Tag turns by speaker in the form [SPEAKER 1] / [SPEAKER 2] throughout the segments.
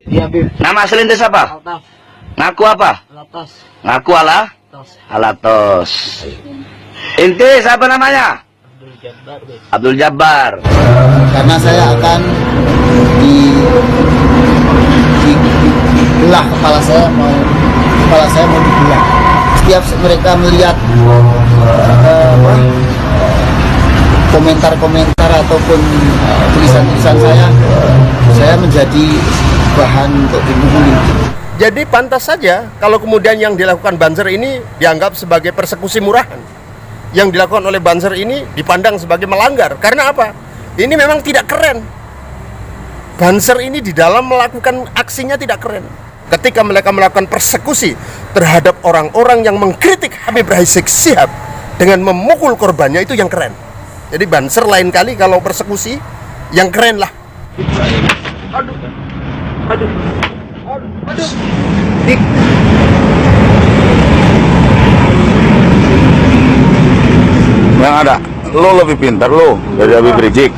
[SPEAKER 1] Iya, Bib.
[SPEAKER 2] Nama asli ente siapa?
[SPEAKER 1] Altaf.
[SPEAKER 2] Ngaku apa?
[SPEAKER 1] Latas.
[SPEAKER 2] Ngaku ala?
[SPEAKER 1] Tos.
[SPEAKER 2] Alatos. Ente siapa namanya?
[SPEAKER 1] Abdul Jabbar, Bib.
[SPEAKER 2] Abdul Jabbar.
[SPEAKER 3] Karena saya akan dibelah kepala saya mau dibelah. Setiap mereka melihat komentar-komentar ataupun tulisan-tulisan saya menjadi bahan untuk dipukuli.
[SPEAKER 4] Jadi pantas saja kalau kemudian yang dilakukan Banser ini dianggap sebagai persekusi murahan. Yang dilakukan oleh Banser ini dipandang sebagai melanggar. Karena apa? Ini memang tidak keren. Banser ini di dalam melakukan aksinya tidak keren. Ketika mereka melakukan persekusi terhadap orang-orang yang mengkritik Habib Rizik Syihab dengan memukul korbannya, itu yang keren. Jadi Banser lain kali kalau persekusi yang keren lah.
[SPEAKER 5] Yang ada, lo lebih pintar lo dari Habib Rizik.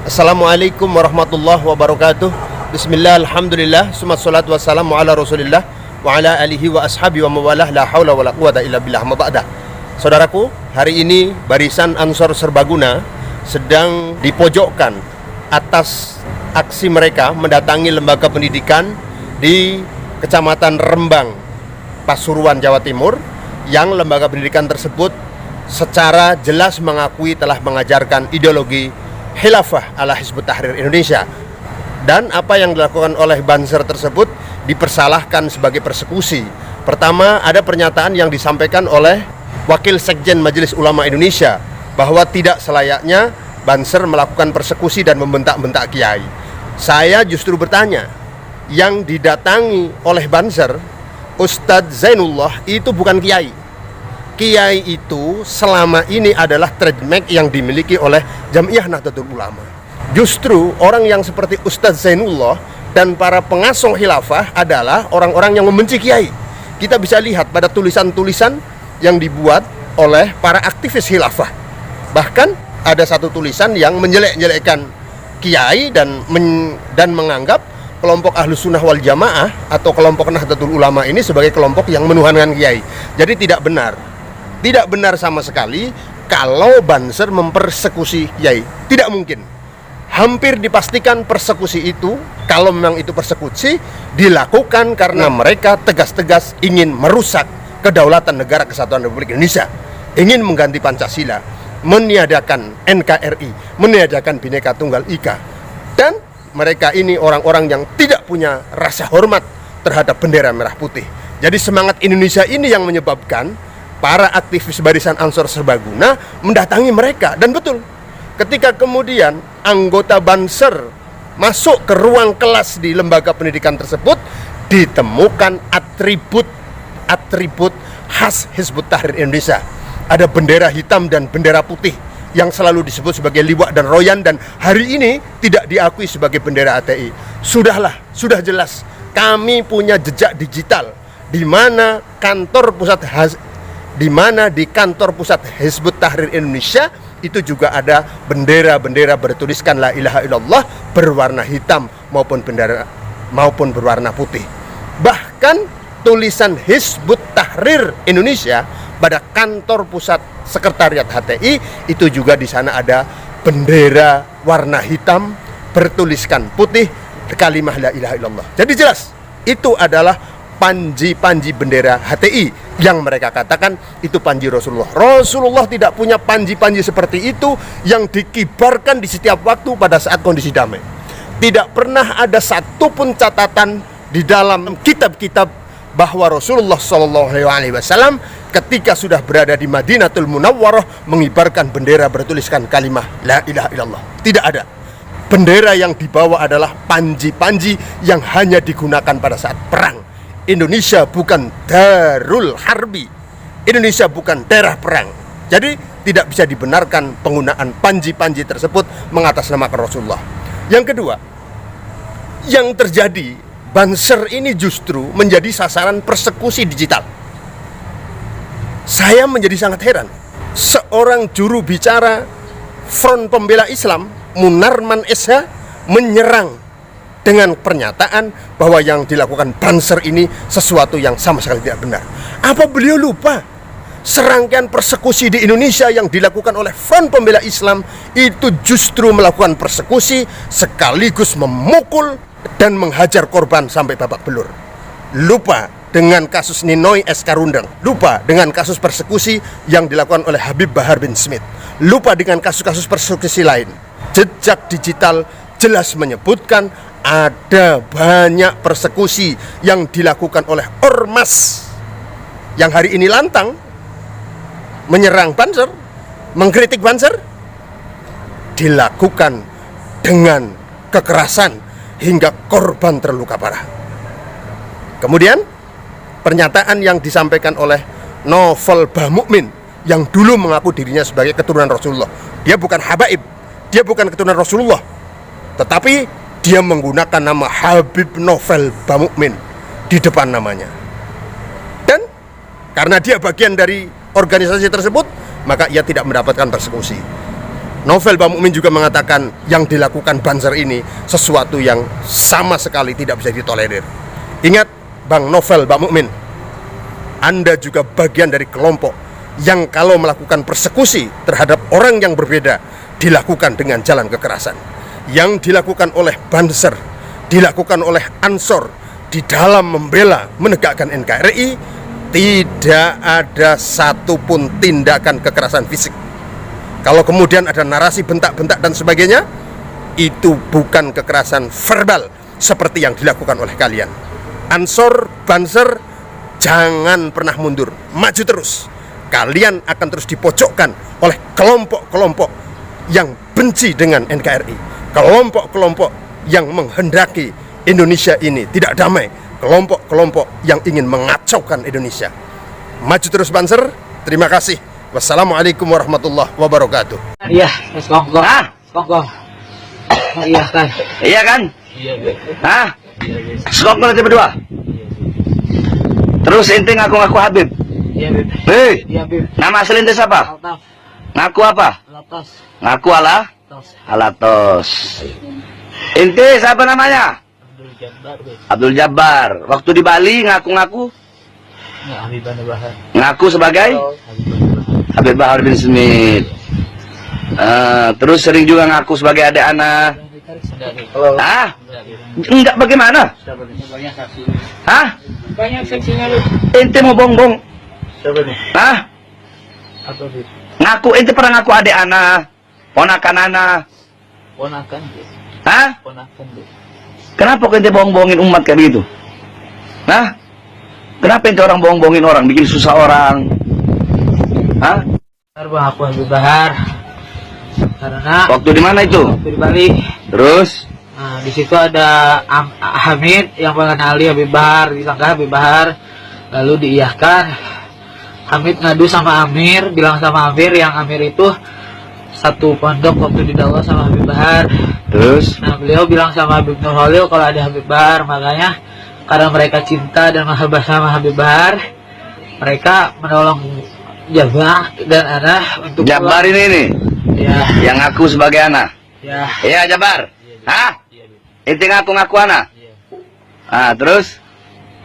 [SPEAKER 4] Assalamualaikum warahmatullahi wabarakatuh. Bismillah, alhamdulillah, summa salatu wassalamu ala rasulillah wa ala alihi wa ashabi wa mawalah, la hawla wa la quwata illa billah, ma ba'dah. Saudaraku, hari ini Barisan Ansor Serbaguna sedang dipojokkan atas aksi mereka mendatangi lembaga pendidikan di Kecamatan Rembang, Pasuruan, Jawa Timur, yang lembaga pendidikan tersebut secara jelas mengakui telah mengajarkan ideologi Khilafah ala Hizbut Tahrir Indonesia. Dan apa yang dilakukan oleh Banser tersebut dipersalahkan sebagai persekusi. Pertama, ada pernyataan yang disampaikan oleh Wakil Sekjen Majelis Ulama Indonesia bahwa tidak selayaknya Banser melakukan persekusi dan membentak-bentak kiai. Saya justru bertanya, yang didatangi oleh Banser, Ustadz Zainullah, itu bukan kiai. Kiai itu selama ini adalah trademark yang dimiliki oleh Jamiah Nahdlatul Ulama. Justru orang yang seperti Ustadz Zainullah dan para pengasuh khilafah adalah orang-orang yang membenci kiai. Kita bisa lihat pada tulisan-tulisan yang dibuat oleh para aktivis khilafah. Bahkan ada satu tulisan yang menjelek-jelekkan kiai dan menganggap kelompok Ahlus Sunnah wal Jamaah atau kelompok Nahdlatul Ulama ini sebagai kelompok yang menuhankan kiai. Jadi tidak benar. Tidak benar sama sekali kalau Banser mempersekusi kiai. Tidak mungkin. Hampir dipastikan persekusi itu, kalau memang itu persekusi, dilakukan karena mereka tegas-tegas ingin merusak kedaulatan Negara Kesatuan Republik Indonesia, ingin mengganti Pancasila, meniadakan NKRI, meniadakan Bhinneka Tunggal Ika. Dan mereka ini orang-orang yang tidak punya rasa hormat terhadap bendera merah putih. Jadi semangat Indonesia ini yang menyebabkan para aktivis Barisan Ansor Serbaguna mendatangi mereka. Dan betul, ketika kemudian anggota Banser masuk ke ruang kelas di lembaga pendidikan tersebut, ditemukan atribut khas Hizbut Tahrir Indonesia. Ada bendera hitam dan bendera putih yang selalu disebut sebagai liwak dan royan, dan hari ini tidak diakui sebagai bendera HTI. Sudahlah, sudah jelas kami punya jejak digital di mana di kantor pusat Hizbut Tahrir Indonesia itu juga ada bendera-bendera bertuliskan la ilaha illallah berwarna hitam maupun berwarna putih. Bahkan tulisan Hizbut Tahrir Indonesia pada kantor pusat sekretariat HTI itu juga di sana ada bendera warna hitam bertuliskan putih kalimah la ilaha illallah. Jadi jelas itu adalah panji-panji bendera HTI yang mereka katakan itu panji Rasulullah. Rasulullah tidak punya panji-panji seperti itu yang dikibarkan di setiap waktu pada saat kondisi damai. Tidak pernah ada satupun catatan di dalam kitab-kitab bahwa Rasulullah SAW ketika sudah berada di Madinatul Munawwarah mengibarkan bendera bertuliskan kalimah la ilaha illallah. Tidak ada. Bendera yang dibawa adalah panji-panji yang hanya digunakan pada saat perang. Indonesia bukan darul harbi. Indonesia bukan daerah perang. Jadi tidak bisa dibenarkan penggunaan panji-panji tersebut mengatasnamakan Rasulullah. Yang kedua, Yang terjadi, Banser ini justru menjadi sasaran persekusi digital. Saya menjadi sangat heran. Seorang juru bicara Front Pembela Islam, Munarman SH, menyerang dengan pernyataan bahwa yang dilakukan Banser ini sesuatu yang sama sekali tidak benar. Apa beliau lupa serangkaian persekusi di Indonesia yang dilakukan oleh Front Pembela Islam itu justru melakukan persekusi sekaligus memukul dan menghajar korban sampai babak belur. Lupa dengan kasus Ninoi SK Rundeng, lupa dengan kasus persekusi yang dilakukan oleh Habib Bahar bin Smith, lupa dengan kasus-kasus persekusi lain. Jejak digital jelas menyebutkan ada banyak persekusi yang dilakukan oleh ormas yang hari ini lantang menyerang Banser, mengkritik Banser, dilakukan dengan kekerasan hingga korban terluka parah. Kemudian pernyataan yang disampaikan oleh Novel Bahmukmin yang dulu mengaku dirinya sebagai keturunan Rasulullah. Dia bukan habaib, dia bukan keturunan Rasulullah, tetapi dia menggunakan nama Habib Novel Bahmukmin di depan namanya. Dan karena dia bagian dari organisasi tersebut, maka ia tidak mendapatkan persekusi. Novel Bahmukmin juga mengatakan yang dilakukan Banser ini sesuatu yang sama sekali tidak bisa ditolerir. Ingat, Bang Novel Bahmukmin, Anda juga bagian dari kelompok yang kalau melakukan persekusi terhadap orang yang berbeda dilakukan dengan jalan kekerasan. Yang dilakukan oleh Banser, dilakukan oleh Ansor di dalam membela menegakkan NKRI, tidak ada satupun tindakan kekerasan fisik. Kalau kemudian ada narasi bentak-bentak dan sebagainya, itu bukan kekerasan verbal seperti yang dilakukan oleh kalian. Ansor, Banser, jangan pernah mundur, maju terus. Kalian akan terus dipojokkan oleh kelompok-kelompok yang benci dengan NKRI, kelompok-kelompok yang menghendaki Indonesia ini tidak damai, kelompok-kelompok yang ingin mengacaukan Indonesia. Maju terus Banser. Terima kasih. Wassalamualaikum warahmatullahi wabarakatuh.
[SPEAKER 1] Iya, sekongkong.
[SPEAKER 2] Hah?
[SPEAKER 1] Sekongkong. Iya kan?
[SPEAKER 2] Iya kan?
[SPEAKER 1] Iya, Beb.
[SPEAKER 2] Hah? Sekongkol aja berdua. Terus ente ngaku-ngaku Habib.
[SPEAKER 1] Iya, Beb.
[SPEAKER 2] Hei,
[SPEAKER 1] Iya, Beb.
[SPEAKER 2] nama asli ente siapa?
[SPEAKER 1] Altaf.
[SPEAKER 2] Ngaku apa?
[SPEAKER 1] Latas.
[SPEAKER 2] Ngaku ala?
[SPEAKER 1] Tos.
[SPEAKER 2] Alatos. Ente siapa namanya?
[SPEAKER 1] Abdul Jabbar, Beb.
[SPEAKER 2] Abdul Jabbar. Waktu di Bali ngaku-ngaku?
[SPEAKER 1] Nggak, Habibana Bahar.
[SPEAKER 2] Ngaku sebagai?
[SPEAKER 1] Habibana Bahar.
[SPEAKER 2] Habib Bahar bin Smith. Terus sering juga ngaku sebagai adik anak.
[SPEAKER 1] Enggak, Beb.
[SPEAKER 2] Hah?
[SPEAKER 1] Enggak, Beb.
[SPEAKER 2] Enggak bagaimana?
[SPEAKER 1] Banyak saksi.
[SPEAKER 2] Hah?
[SPEAKER 1] Banyak saksinya, Beb.
[SPEAKER 2] Ente mau bongbong?
[SPEAKER 1] Siapa nih?
[SPEAKER 2] Hah?
[SPEAKER 1] Apa, Beb?
[SPEAKER 2] Ngaku ente pernah ngaku adik anak, ponakan anak.
[SPEAKER 1] Ponakan, Beb.
[SPEAKER 2] Hah?
[SPEAKER 1] Ponakan, Beb.
[SPEAKER 2] Kenapa ente bohong-bohongin umat kayak begitu? Hah? Kenapa ente orang bohong-bohongin orang, bikin susah orang? Hah?
[SPEAKER 1] Benar, Bang, aku Habib Bahar. Karena
[SPEAKER 2] Waktu di mana itu?
[SPEAKER 1] waktu di Bali.
[SPEAKER 2] Terus?
[SPEAKER 1] Nah, di situ ada Hamid yang mengenali Habib Bahar, disangka Habib Bahar, lalu diiyahkan. Hamid ngadu sama Amir, bilang sama Amir yang Amir itu satu pondok waktu didakwah sama Habib Bahar.
[SPEAKER 2] Terus?
[SPEAKER 1] Nah, beliau bilang sama Habib Nurholil kalau ada Habib Bahar, makanya karena mereka cinta dan mahabbah sama Habib Bahar, mereka menolong Jabar dan Ana untuk
[SPEAKER 2] Jabar
[SPEAKER 1] pulang.
[SPEAKER 2] ini
[SPEAKER 1] Ya,
[SPEAKER 2] yang ngaku sebagai anak.
[SPEAKER 1] ya.
[SPEAKER 2] Iya Jabar. Hah? Ente ngaku-ngaku anak. Ah, terus?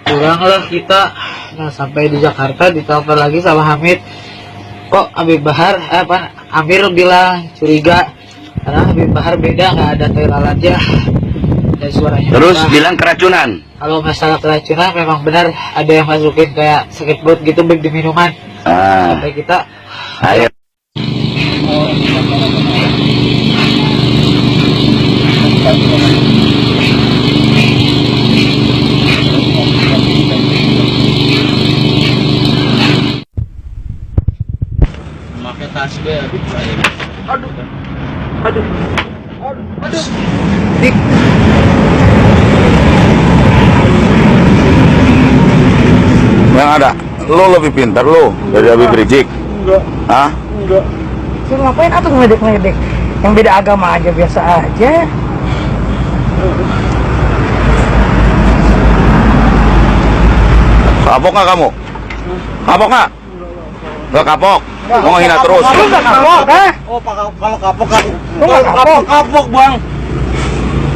[SPEAKER 1] Pulanglah kita. Nah, sampai di Jakarta ditelepon lagi sama Hamid. Kok Habib Bahar, Amir bilang curiga karena Habib Bahar beda, nggak ada lalatnya dan suaranya.
[SPEAKER 2] Terus
[SPEAKER 1] berubah.
[SPEAKER 2] bilang keracunan.
[SPEAKER 1] Kalau masalah keracunan memang benar ada yang masukin kayak sakit perut gitu di minuman.
[SPEAKER 2] Ah,
[SPEAKER 1] Sampai kita
[SPEAKER 2] ayo.
[SPEAKER 1] memakai tasbih.
[SPEAKER 5] Yang ada, lo lebih pintar lo dari Habib Rizik.
[SPEAKER 6] Enggak,
[SPEAKER 5] Hah?
[SPEAKER 6] enggak. Suruh ngapain atau ngeledek? Yang beda agama aja biasa aja.
[SPEAKER 5] Kapok nggak kamu? Kapok nggak? Nggak kapok? Mau ngehina terus?
[SPEAKER 6] Kapok,
[SPEAKER 7] Oh, kalau kapok kan. Kapok, Bang.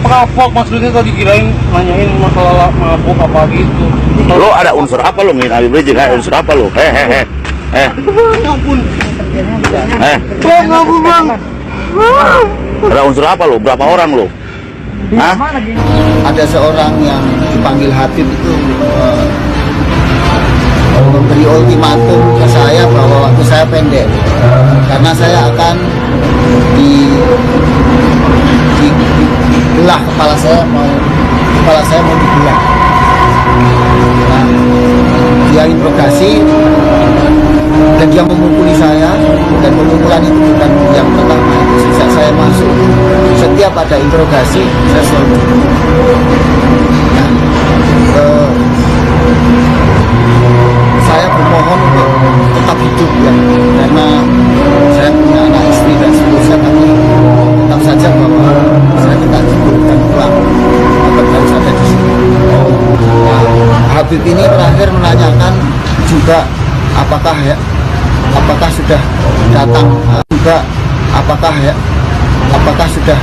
[SPEAKER 7] Kapok maksudnya tadi kirain nanyain masalah mabuk apa gitu.
[SPEAKER 5] Lo ada unsur apa lo ngehina Habib Rizik? Unsur apa lo?
[SPEAKER 7] Ya ampun.
[SPEAKER 6] Ngaku bang.
[SPEAKER 5] Ada unsur apa lo? Berapa orang lo? Hah?
[SPEAKER 3] Ada seorang yang dipanggil Habib itu memberi ultimatum ke saya bahwa waktu saya pendek karena saya akan dibelah kepala saya mau dibelah. Nah, dia interogasi dan dia memukuli saya, dan pemukulan itu bukan yang pertama. Itu sejak saya masuk, setiap ada interogasi saya selalu nah, saya bermohon untuk tetap hidup ya, karena saya punya anak istri dan seterusnya, tapi tetap saja bahwa saya tidak diberikan pulang, tetap harus ada di sini. Nah, Habib ini terakhir menanyakan juga apakah sudah datang juga apakah sudah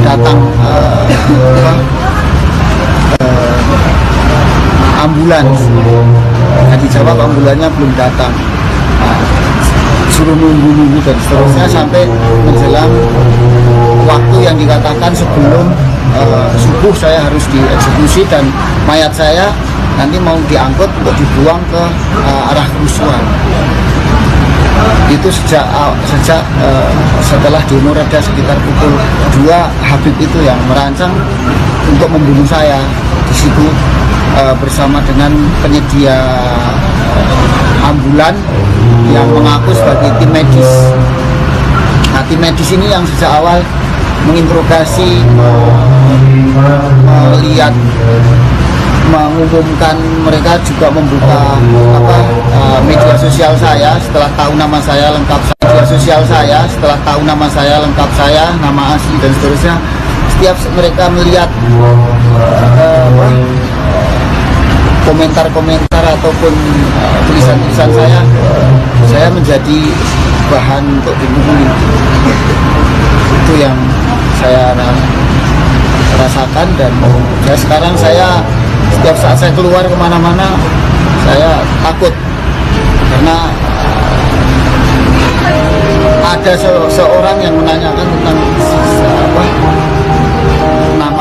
[SPEAKER 3] datang ambulans. Nah, dijawab ambulannya belum datang. Nah, suruh nunggu dan seterusnya sampai menjelang waktu yang dikatakan sebelum subuh saya harus dieksekusi dan mayat saya nanti mau diangkut untuk dibuang ke arah kerusuhan. Itu sejak setelah demo reda sekitar pukul 2, Habib itu yang merancang untuk membunuh saya di situ bersama dengan penyedia ambulan yang mengaku sebagai tim medis. Nah, tim medis ini yang sejak awal menginterogasi, melihat, mengumumkan, mereka juga membuka media sosial saya setelah tahu nama saya lengkap, nama asli dan seterusnya. Setiap mereka melihat komentar-komentar ataupun tulisan-tulisan saya menjadi bahan untuk dipukuli. Itu yang saya rasakan, dan ya sekarang saya setiap saat saya keluar kemana-mana saya takut karena ada seorang yang menanyakan tentang nama